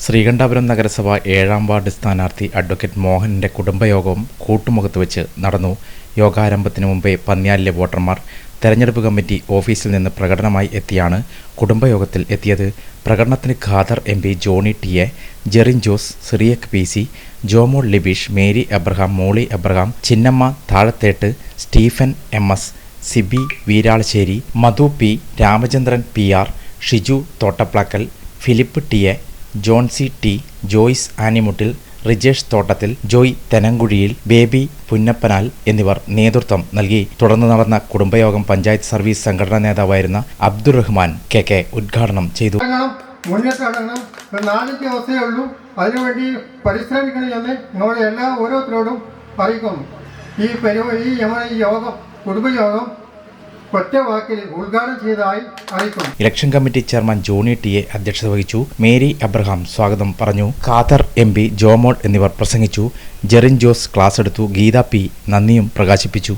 ശ്രീകണ്ഠാപുരം നഗരസഭ 7-ാം വാർഡ് സ്ഥാനാർത്ഥി അഡ്വക്കേറ്റ് മോഹനന്റെ കുടുംബയോഗവും കൂട്ടുമുഖത്ത് വെച്ച് നടന്നു. യോഗാരംഭത്തിനു മുമ്പേ പന്ന്യാലിലെ വോട്ടർമാർ തെരഞ്ഞെടുപ്പ് കമ്മിറ്റി ഓഫീസിൽ നിന്ന് പ്രകടനമായി എത്തിയാണ് കുടുംബയോഗത്തിൽ എത്തിയത്. പ്രകടനത്തിന് Khader MP, Johny TA, Jerin Jose, Cyriac PC, Jomol Libeesh, Mary Abraham, Molly Abraham, Chinnamma Thazhathettu, Stephen MS, Sibi Veeralasseri, Madhu P, Ramachandran PR, Shiju Thottaplackal, Philip TA, Johnsy T, Joyce Animuttil, Rijesh Thottathil, Joy തെനങ്കുഴിയിൽ, baby പുന്നപ്പനാൽ എന്നിവർ നേതൃത്വം നൽകി. തുടർന്ന് നടന്ന കുടുംബയോഗം പഞ്ചായത്ത് സർവീസ് സംഘടനാ നേതാവായിരുന്ന അബ്ദുറഹ്മാൻ KK ഉദ്ഘാടനം ചെയ്തു. നാലഞ്ച് ദിവസമേ ഉള്ളൂ, അതിനുവേണ്ടി പരിശ്രമിക്കണമെന്ന് നമ്മുടെ ഓരോരുത്തരോടും അറിയിക്കുന്നു. ഈ യോഗം കുടുംബയോഗം ഒറ്റ വാക്കിൽ ഉദ്ഘാടനം ചെയ്തതായി അറിയിക്കുന്നു. Election committee chairman Johny TA അധ്യക്ഷത വഹിച്ചു. മേരി എബ്രഹാം സ്വാഗതം പറഞ്ഞു. ഖാദർ MP, ജോമോൾ എന്നിവർ പ്രസംഗിച്ചു. ജെറിൻ ജോസ് ക്ലാസ് എടുത്തു. ഗീത P നന്ദിയും പ്രകാശിപ്പിച്ചു.